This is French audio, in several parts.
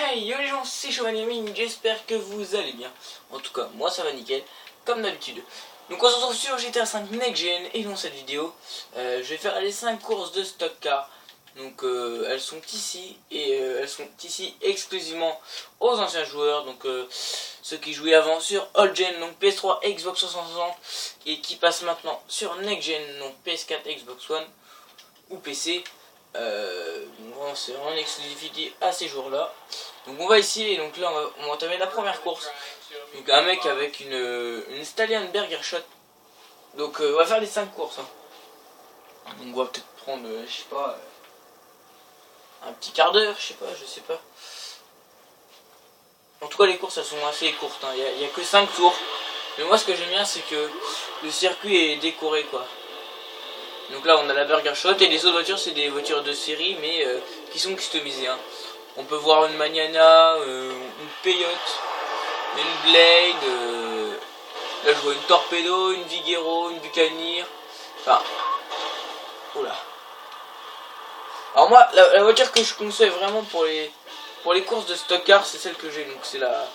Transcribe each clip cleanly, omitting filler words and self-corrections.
Hey yo les gens, c'est Shovan Gaming, j'espère que vous allez bien. En tout cas, moi ça va nickel, comme d'habitude. Donc on se retrouve sur GTA 5 Next Gen et dans cette vidéo, je vais faire les 5 courses de stock car. Donc elles sont ici et elles sont ici exclusivement aux anciens joueurs. Donc ceux qui jouaient avant sur Old Gen, donc PS3, Xbox 360 et qui passent maintenant sur Next Gen, donc PS4, Xbox One ou PC. Bon, c'est en exclusivité à ces jours là. Donc on va ici et donc là on va entamer la première course. Donc un mec avec une Stallion Burger Shot. Donc on va faire les 5 courses hein. Donc on va peut-être prendre je sais pas un petit quart d'heure, je sais pas. En tout cas les courses elles sont assez courtes hein. Il y a que 5 tours. Mais moi ce que j'aime bien c'est que le circuit est décoré quoi. Donc là on a la Burger Shot et les autres voitures c'est des voitures de série mais qui sont customisées hein. On peut voir une Magnana, une Peyote, une Blade, là je vois une Torpedo, une Vigero, une Buccaneer, enfin, oula. Alors moi la voiture que je conseille vraiment pour les courses de stock car c'est celle que j'ai, donc c'est la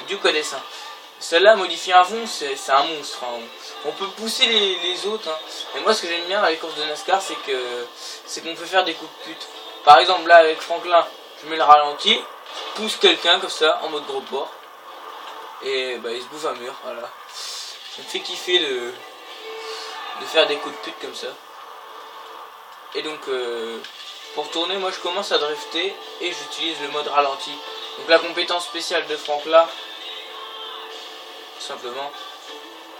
Duke Odyssey. Celle-là modifiée à fond c'est un monstre hein. On peut pousser les autres hein. Et moi ce que j'aime bien dans les courses de NASCAR c'est qu'on peut faire des coups de pute. Par exemple là avec Franklin je mets le ralenti, pousse quelqu'un comme ça en mode gros porc et bah il se bouffe un mur, voilà. Ça me fait kiffer de faire des coups de pute comme ça. Et donc pour tourner moi je commence à drifter et j'utilise le mode ralenti. Donc la compétence spéciale de Franklin tout simplement.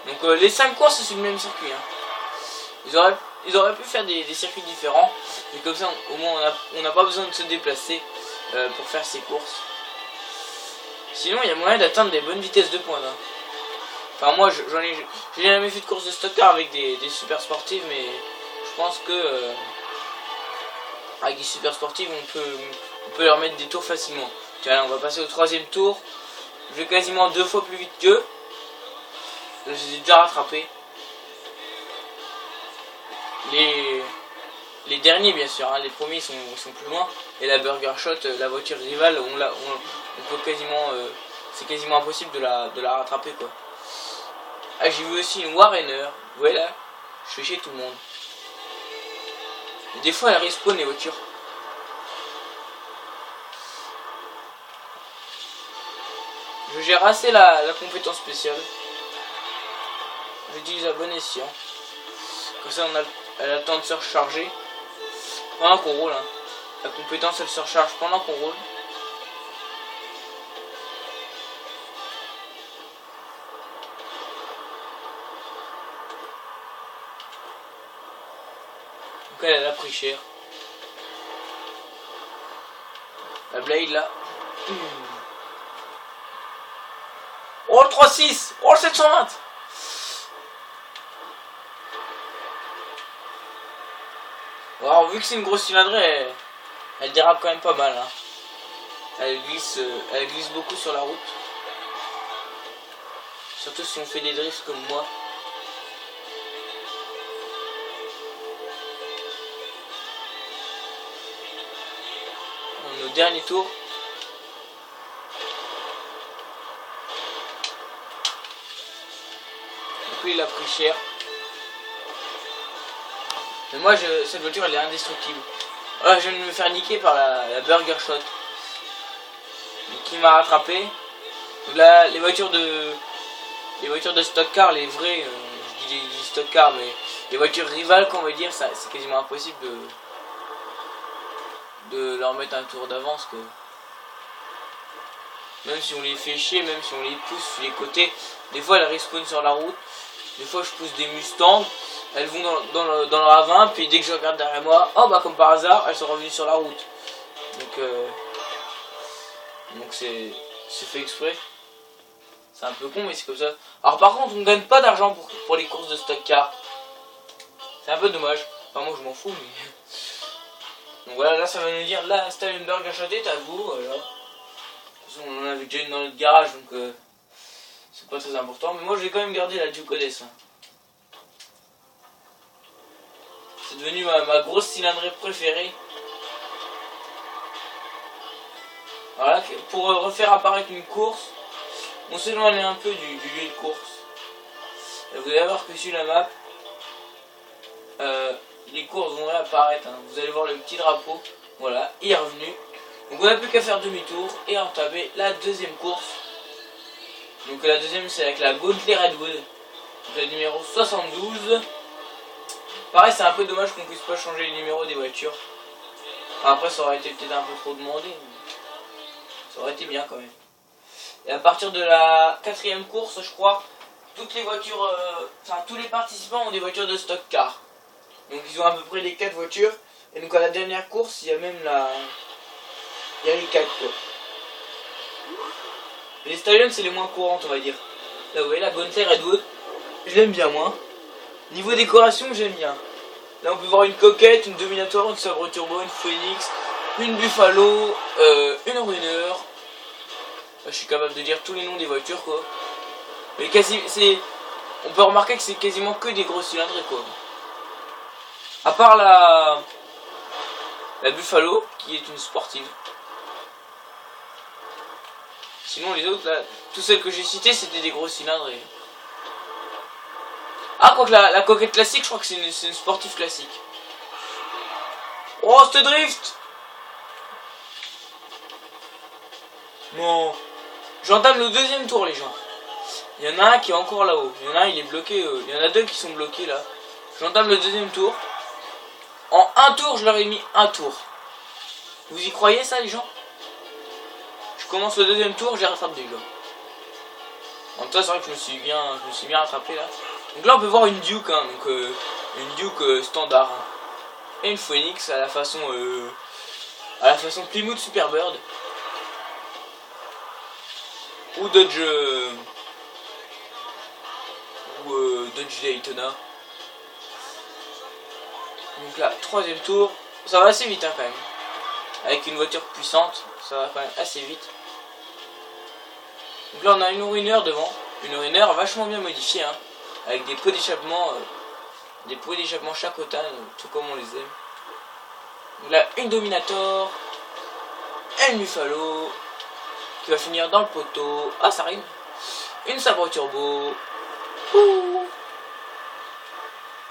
Donc les 5 courses c'est sur le même circuit hein. Ils auraient pu faire des circuits différents, mais comme ça au moins on n'a pas besoin de se déplacer pour faire ces courses. Sinon il y a moyen d'atteindre des bonnes vitesses de pointe hein. Enfin moi j'ai jamais fait de course de stock car avec des super sportives, mais je pense que avec des super sportives on peut leur mettre des tours facilement. Tiens là on va passer au 3ème tour. Je vais quasiment 2 fois plus vite qu'eux. Je les ai déjà rattrapés. Les derniers bien sûr hein, les premiers sont plus loin. Et la Burger Shot, la voiture rivale, on peut quasiment c'est quasiment impossible de la rattraper quoi. Ah j'ai vu aussi une Warrener, voilà, je fais chez tout le monde. Et des fois elles respawn les voitures. Je gère assez la compétence spéciale. J'utilise à bon escient. Comme ça elle a le temps de se recharger pendant qu'on roule hein. La compétence elle se recharge pendant qu'on roule. Donc elle a pris cher. La Blade là. Oh le 3.6. Oh le 720. Alors vu que c'est une grosse cylindrée, elle dérape quand même pas mal hein. Elle glisse beaucoup sur la route. Surtout si on fait des drifts comme moi. On est au dernier tour. Donc lui il a pris cher. Mais moi cette voiture elle est indestructible. Voilà, je viens de me faire niquer par la Burger Shot. Donc, qui m'a rattrapé. Donc là les voitures de stock car, les vrais, je dis stock car mais les voitures rivales qu'on va dire, c'est quasiment impossible de leur mettre un tour d'avance quoi. Même si on les fait chier, même si on les pousse sur les côtés, des fois elles respawnent sur la route. Des fois je pousse des Mustangs, elles vont dans le ravin, puis dès que je regarde derrière moi, oh bah comme par hasard, elles sont revenues sur la route. Donc c'est fait exprès. C'est un peu con mais c'est comme ça. Alors par contre on ne gagne pas d'argent pour les courses de stock car. C'est un peu dommage. Enfin moi je m'en fous mais... Donc voilà, là ça va nous dire là Stallion Burger Shot est à vous, voilà. De toute façon on en avait déjà une dans notre garage donc c'est pas très important. Mais moi je vais quand même garder la Duke Odyssey. C'est devenu ma grosse cylindrée préférée. Voilà, pour refaire apparaître une course, on s'éloigne un peu du lieu de course. Vous allez voir que sur la map, les courses vont réapparaître. Hein. Vous allez voir le petit drapeau. Voilà, il est revenu. Donc on n'a plus qu'à faire demi-tour et entamer la deuxième course. Donc la deuxième c'est avec la Gauntlet Redwood. Donc la numéro 72. Pareil, c'est un peu dommage qu'on puisse pas changer les numéros des voitures. Enfin, après ça aurait été peut-être un peu trop demandé, mais ça aurait été bien quand même. Et à partir de la quatrième course, je crois, toutes les voitures, enfin tous les participants ont des voitures de stock car. Donc ils ont à peu près les 4 voitures. Et donc à la dernière course, il y a même la... Il y a les 4 quoi. Les stallions c'est les moins courantes on va dire. Là vous voyez la Gauntlet Redwood, je l'aime bien moi. Niveau décoration j'aime bien. Là on peut voir une coquette, une Dominator, une Sabre Turbo, une Phoenix, une Buffalo, une Runner. Je suis capable de dire tous les noms des voitures quoi. Mais quasi, on peut remarquer que c'est quasiment que des gros cylindres quoi. À part la Buffalo qui est une sportive. Sinon les autres là, tous celles que j'ai citées c'était des gros cylindres et... Ah quoique la coquette classique je crois que c'est une sportive classique. Oh ce drift. Non. J'entame le deuxième tour les gens. Il y en a un qui est encore là-haut. Il y en a un il est bloqué. Il y en a deux qui sont bloqués là. J'entame le deuxième tour. En un tour je leur ai mis un tour. Vous y croyez ça les gens? Je commence le deuxième tour, j'ai rattrapé les gens. En même temps c'est vrai que je me suis bien rattrapé là. Donc là on peut voir une Duke, hein, donc une Duke standard. Hein. Et une Phoenix à la façon Plymouth Superbird. Ou Dodge Dodge Daytona. Donc là, troisième tour, ça va assez vite hein, quand même. Avec une voiture puissante, ça va quand même assez vite. Donc là on a une Runner devant, une Runner vachement bien modifiée, hein, avec des pots d'échappement Chacotane, tout comme on les aime. Donc là une Dominator, une Buffalo, qui va finir dans le poteau, ah ça rime, une Sabre Turbo, ouh.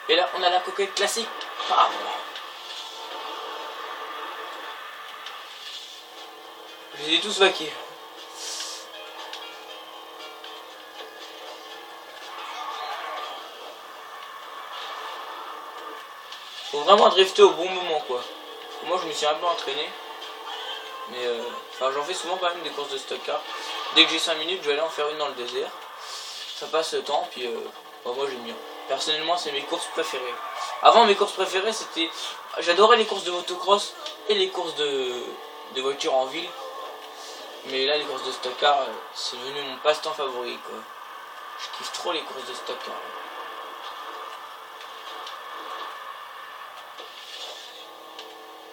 Et là on a la coquette classique, ah. Je les ai tous vaqués. Faut vraiment drifter au bon moment quoi. Moi je me suis un peu entraîné. Mais enfin j'en fais souvent quand même des courses de stock car. Dès que j'ai 5 minutes je vais aller en faire une dans le désert. Ça passe le temps puis bah, moi j'aime bien. Personnellement c'est mes courses préférées. Avant mes courses préférées c'était... J'adorais les courses de motocross et les courses de voitures en ville. Mais là les courses de stock car c'est devenu mon passe-temps favori quoi. Je kiffe trop les courses de stock car.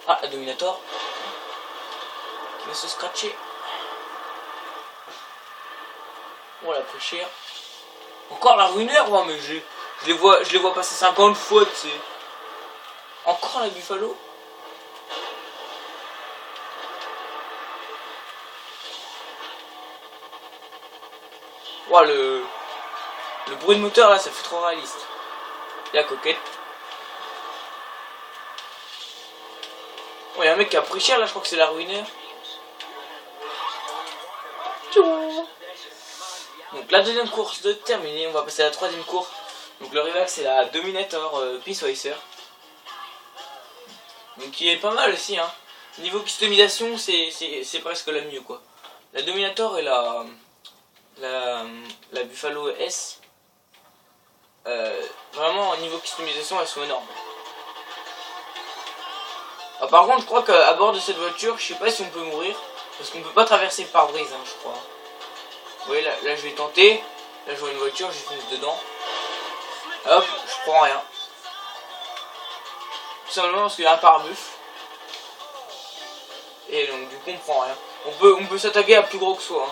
Ah, la Dominator qui va se scratcher. On l'a pris cher. Encore la Runner, ouais, mais je les vois passer 50 fois, tu sais. Encore la Buffalo. Ouais, le bruit de moteur là, ça fait trop réaliste. Et la coquette. Oh, il y a un mec qui a pris cher là, je crois que c'est la Runner. Donc la deuxième course de terminée, on va passer à la troisième course. Donc le rival c'est la Dominator Peace Racer. Donc qui est pas mal aussi hein. Niveau customisation c'est presque la mieux quoi. La Dominator et la Buffalo S. Vraiment au niveau customisation elles sont énormes. Ah, par contre je crois qu'à bord de cette voiture, je sais pas si on peut mourir. Parce qu'on peut pas traverser le pare-brise hein, je crois. Vous voyez là je vais tenter. Là je vois une voiture, je fonce dedans. Hop, je prends rien. Tout simplement parce qu'il y a un pare-buff. Et donc du coup on prend rien. On peut s'attaquer à plus gros que soi.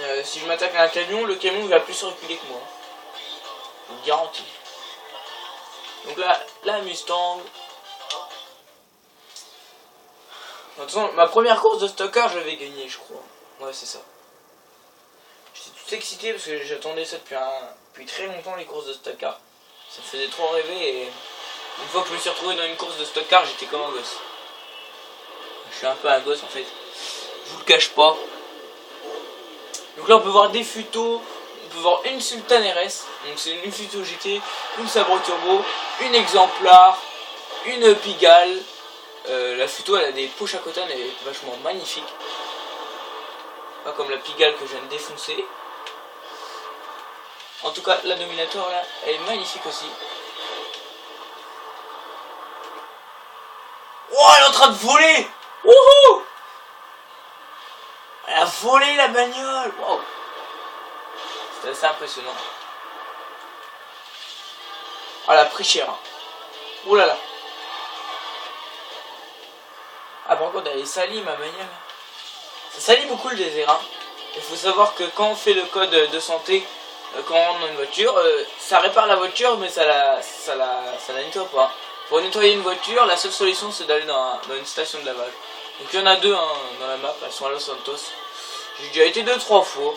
Hein. Si je m'attaque à un camion, le camion va plus reculer que moi. Je vous garantis. Donc là, la Mustang. De toute façon, ma première course de stock car, je l'avais gagnée, je crois. Ouais, c'est ça. J'étais tout excité parce que j'attendais ça depuis très longtemps, les courses de stock car. Ça me faisait trop rêver et une fois que je me suis retrouvé dans une course de stock car, j'étais comme un gosse. Je suis un peu un gosse en fait. Je vous le cache pas. Donc là, on peut voir des Futo. On peut voir une Sultan RS. Donc c'est une Futo GT, une Sabre Turbo, une Exemplar, une Pigalle. La Futo, elle a des poches à cotton, elle est vachement magnifique. Pas comme la Pigalle que je viens de défoncer. En tout cas, la Dominator là, elle est magnifique aussi. Oh, elle est en train de voler! Wouhou! Elle a volé la bagnole! Wow! C'est assez impressionnant. Oh, elle a pris cher. Hein. Oh là là! Ah, par contre, elle est salie ma bagnole. Ça salit beaucoup le désert. Hein. Il faut savoir que quand on fait le code de santé, quand on rentre dans une voiture, ça répare la voiture, mais ça la nettoie pas. Pour nettoyer une voiture, la seule solution c'est d'aller dans une station de lavage. Donc il y en a deux hein, dans la map, elles sont à Los Santos. J'ai déjà été 2-3 fois.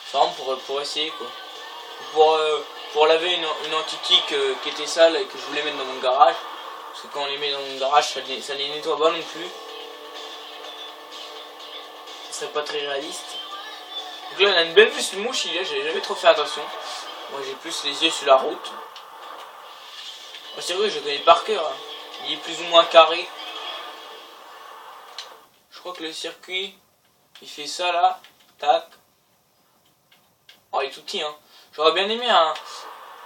C'est vraiment pour essayer quoi. Pour laver une antiquité qui était sale et que je voulais mettre dans mon garage. Parce que quand on les met dans mon garage, ça les nettoie pas non plus. Ça serait pas très réaliste. Donc là on a une belle vue sur le mouche, j'ai jamais trop fait attention. Moi j'ai plus les yeux sur la route. C'est vrai, je connais par cœur. Hein. Il est plus ou moins carré. Je crois que le circuit, il fait ça là. Tac. Oh, il est tout petit. Hein. J'aurais bien aimé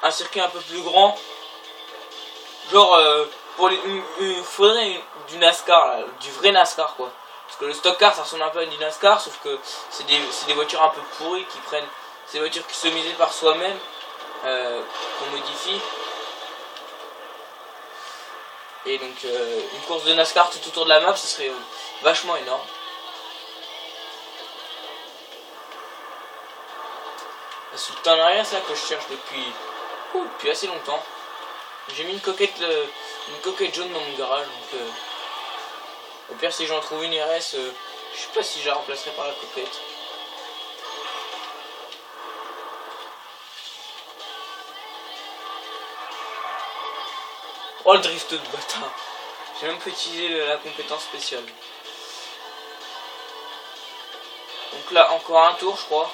un circuit un peu plus grand. Genre, il faudrait du NASCAR, là, du vrai NASCAR quoi. Parce que le stock car ça ressemble un peu à du NASCAR, sauf que c'est des voitures un peu pourries qui prennent. C'est des voitures qui sont misées par soi-même, qu'on modifie. Et donc une course de NASCAR tout autour de la map, ce serait vachement énorme. La Sultan RS là que je cherche depuis assez longtemps. J'ai mis une coquette jaune dans mon garage, donc au pire si j'en trouve une RS, je sais pas si je la remplacerai par la coquette. Oh le drift de bâtard. J'ai même pas utilisé la compétence spéciale. Donc là encore un tour je crois.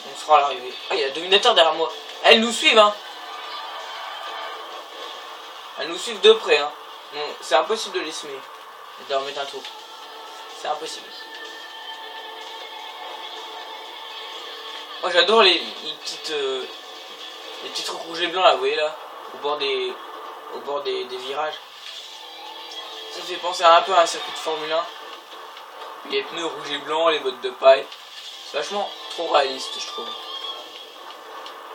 On sera à l'arrivée. Ah il y a un Dominator derrière moi. Elles nous suivent hein. Elles nous suivent de près hein. C'est impossible de les semer. Et de remettre un tour. C'est impossible. Moi j'adore les petits trucs rouges et blancs là, vous voyez là, au bord des virages. Ça fait penser un peu à un circuit de Formule 1. Les pneus rouges et blancs, les bottes de paille. C'est vachement trop réaliste je trouve.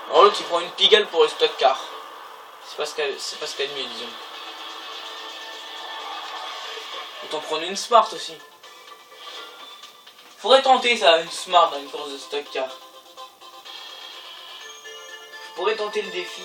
Alors l'autre il prend une Pigalle pour le stock car. C'est pas ce qu'il y a de mieux disons. Autant prendre une Smart aussi. Faudrait tenter ça, une Smart dans une course de stock car. Je pourrais tenter le défi.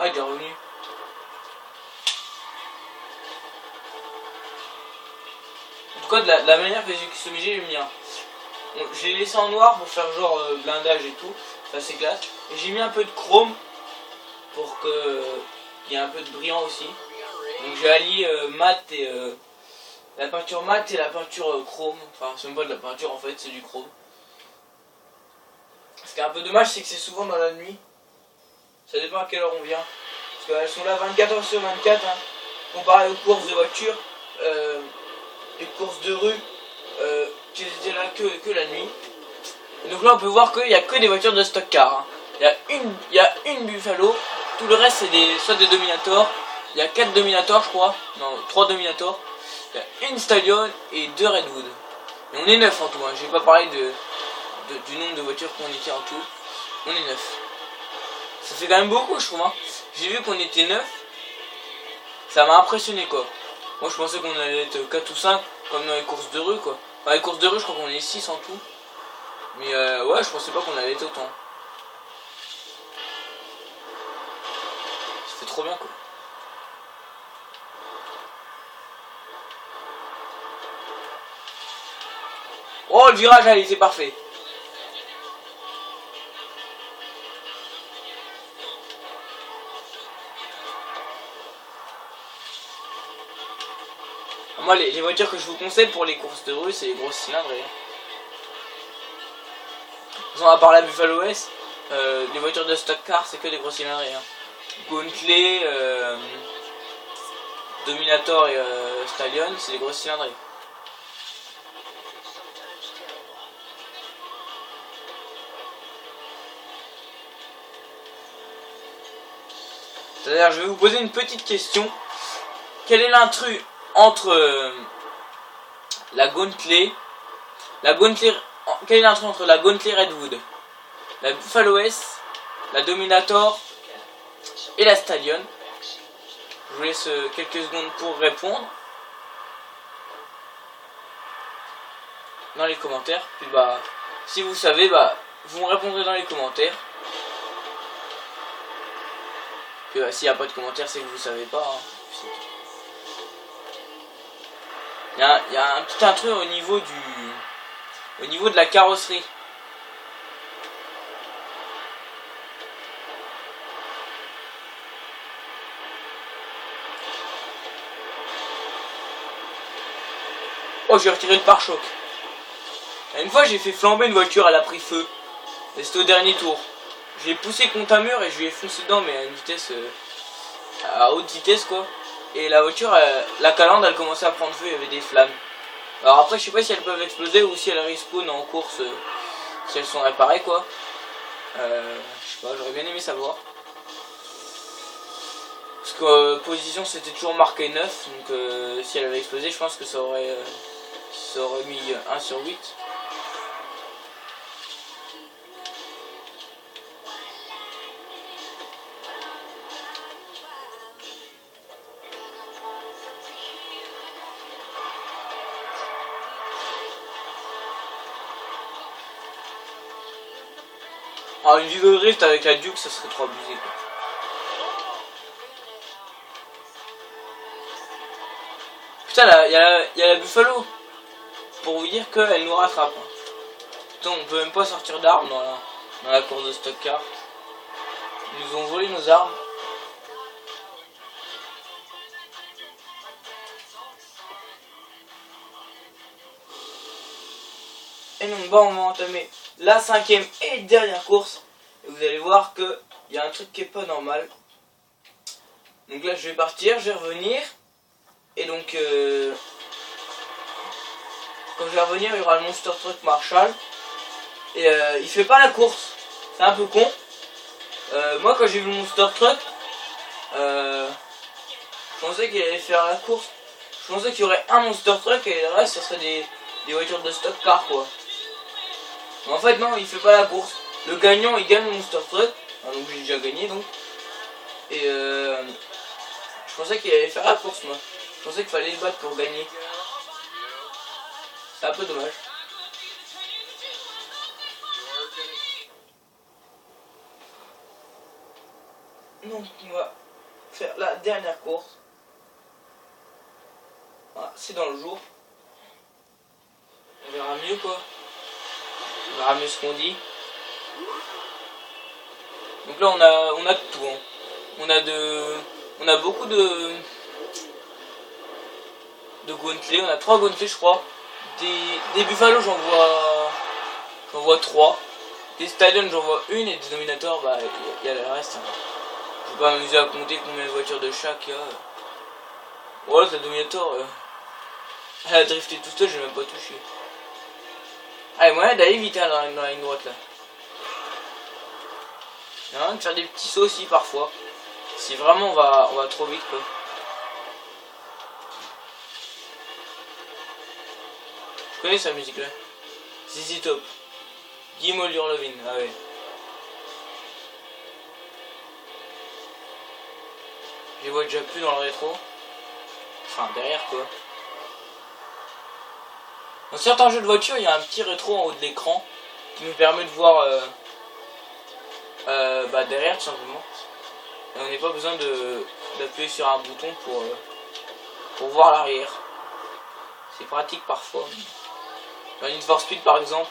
Ah, il est revenu. En tout cas, de la manière que j'ai customisé, j'aime bien. Je l'ai laissé en noir pour faire genre blindage et tout. Ça c'est classe. Et j'ai mis un peu de chrome pour qu'il y ait un peu de brillant aussi. Donc j'ai allié mat et la peinture mat et la peinture chrome. Enfin, c'est même pas de la peinture en fait, c'est du chrome. Ce qui est un peu dommage, c'est que c'est souvent dans la nuit. Ça dépend à quelle heure on vient. Parce qu'elles sont là 24 heures sur 24. Hein. Comparé aux courses de voiture, les courses de rue, qui étaient là que la nuit. Et donc là, on peut voir qu'il n'y a que des voitures de stock car. Hein. Il y a une Buffalo. Tout le reste, c'est soit des Dominator, il y a 4 Dominators je crois, non 3 Dominators, il y a une Stallion et 2 Redwood. Et on est 9 en tout, hein. J'ai pas parlé du nombre de voitures qu'on était en tout. On est 9. Ça fait quand même beaucoup je trouve, hein. J'ai vu qu'on était 9. Ça m'a impressionné quoi. Moi je pensais qu'on allait être 4 ou 5 comme dans les courses de rue quoi. Dans les courses de rue je crois qu'on est 6 en tout. Mais ouais je pensais pas qu'on allait être autant. Ça fait trop bien quoi. Oh le virage allez c'est parfait. Moi les voitures que je vous conseille pour les courses de rue c'est les grosses cylindrées. On a parlé à Buffalo S, les voitures de stock car c'est que des grosses cylindrées. Hein. Gauntlet, Dominator et Stallion c'est des grosses cylindrées. C'est-à-dire je vais vous poser une petite question. Quel est l'intrus entre la Gauntlet, quel est l'intrus entre la Gauntlet Redwood, la Buffalo S, la Dominator et la Stallion? Je vous laisse quelques secondes pour répondre dans les commentaires. Puis bah si vous savez bah vous me répondrez dans les commentaires. Puis bah, s'il n'y a pas de commentaires c'est que vous savez pas. Hein. Il y a un petit intrus au niveau de la carrosserie. Oh j'ai retiré le pare-choc. Une fois j'ai fait flamber une voiture, elle a pris feu. Et c'était au dernier tour. Je l'ai poussé contre un mur et je lui ai foncé dedans mais à une vitesse à haute vitesse quoi. Et la voiture, la calandre elle commençait à prendre feu, il y avait des flammes. Alors après je sais pas si elles peuvent exploser ou si elles respawn en course si elles sont réparées quoi. Je sais pas, j'aurais bien aimé savoir. Parce que position c'était toujours marqué 9, donc si elle avait explosé je pense que ça aurait mis 1 sur 8. Alors une vidéo de drift avec la Duke ça serait trop abusé quoi. Putain là il y a la Buffalo. Pour vous dire qu'elle nous rattrape. Putain on peut même pas sortir d'armes dans la course de stock car. Ils nous ont volé nos armes. Et donc bah on va entamer la 5e et dernière course. Et vous allez voir que il y a un truc qui est pas normal. Donc là je vais partir, je vais revenir. Et donc quand je vais revenir il y aura le Monster Truck Marshall. Et il fait pas la course. C'est un peu con. Moi quand j'ai vu le Monster Truck je pensais qu'il allait faire la course. Je pensais qu'il y aurait un Monster Truck et le reste ce serait des voitures de stock car quoi. Mais en fait non il fait pas la course. Le gagnant il gagne le Monster Truck. Ah, donc j'ai déjà gagné donc. Et je pensais qu'il allait faire la course moi. Je pensais qu'il fallait le battre pour gagner. C'est un peu dommage. Donc on va faire la dernière course. Voilà, c'est dans le jour. On verra mieux quoi. On verra mieux ce qu'on dit. Donc là on a de tout. Hein. On a beaucoup de Gauntlet. On a 3 Gauntlet je crois. Des Buffalo j'en vois 3. Des Stallion j'en vois une et des Dominators bah il y a le reste. Hein. Je vais pas m'amuser à compter combien de voitures de chaque il y a. Voilà la Dominator elle a drifté tout seul, j'ai même pas touché. Ah, il y a moyen d'aller vite hein, dans la ligne droite là. Il y a moyen de faire des petits sauts aussi parfois. Si vraiment on va trop vite quoi. Je connais sa musique là. ZZ Top. Give All Your Lovin'. Ah ouais. Je les vois déjà plus dans le rétro. Enfin derrière quoi. Dans certains jeux de voiture, il y a un petit rétro en haut de l'écran qui nous permet de voir derrière tout simplement. Et on n'a pas besoin d'appuyer sur un bouton pour voir l'arrière. C'est pratique parfois. Dans Need for Speed par exemple,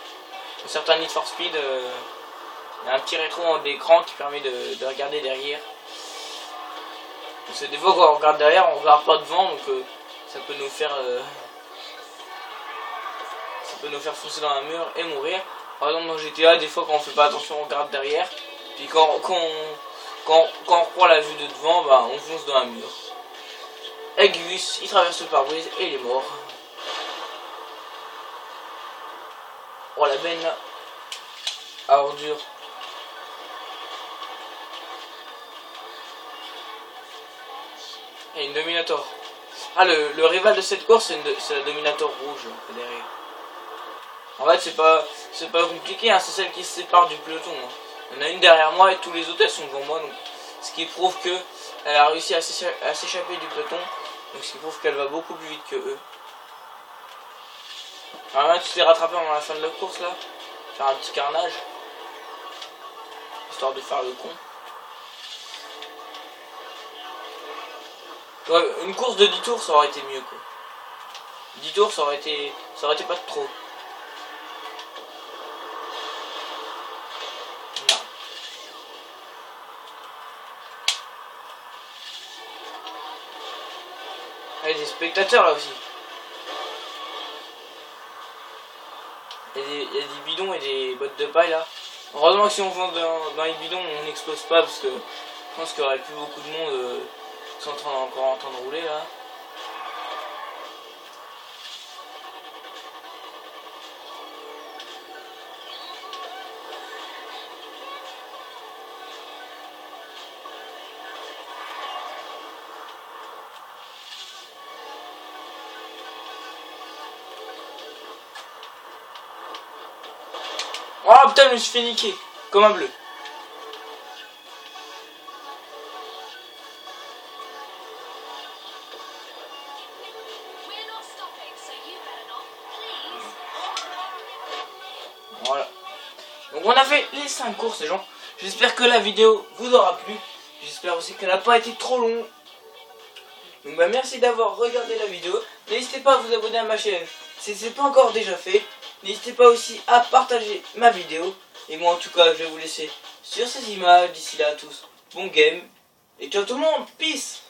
dans certains Need for Speed, il y a un petit rétro en haut de l'écran qui permet de regarder derrière. Parce que des fois quand on regarde derrière, on regarde pas devant, donc ça peut nous faire foncer dans un mur et mourir. Par exemple dans GTA, des fois quand on fait pas attention, on regarde derrière. Puis quand on reprend la vue de devant, bah, on fonce dans un mur. Gus, il traverse le pare-brise et il est mort. Oh la benne là. À ordure. Et une Dominator. Ah le rival de cette course c'est la Dominator rouge derrière. En fait c'est pas compliqué, hein, c'est celle qui se sépare du peloton. Hein. Il y en a une derrière moi et tous les autres elles sont devant moi, donc ce qui prouve que elle a réussi à s'échapper du peloton, donc ce qui prouve qu'elle va beaucoup plus vite que eux. Alors là tu t'es rattrapé avant la fin de la course là, faire un petit carnage, histoire de faire le con. Ouais, une course de 10 tours ça aurait été mieux quoi. 10 tours ça aurait été pas de trop. Non. Il y a des spectateurs là aussi. Il y a des bidons et des bottes de paille là. Heureusement que si on fonce dans les bidons on n'explose pas parce que je pense qu'il y aurait plus beaucoup de monde qui sont encore en train de rouler là. Oh putain, je me suis fait niquer comme un bleu. Voilà. Donc on a fait les 5 courses les gens. J'espère que la vidéo vous aura plu. J'espère aussi qu'elle n'a pas été trop longue. Donc bah merci d'avoir regardé la vidéo. N'hésitez pas à vous abonner à ma chaîne si ce n'est pas encore déjà fait. N'hésitez pas aussi à partager ma vidéo. Et moi en tout cas je vais vous laisser sur ces images. D'ici là à tous, bon game. Et ciao tout le monde, peace.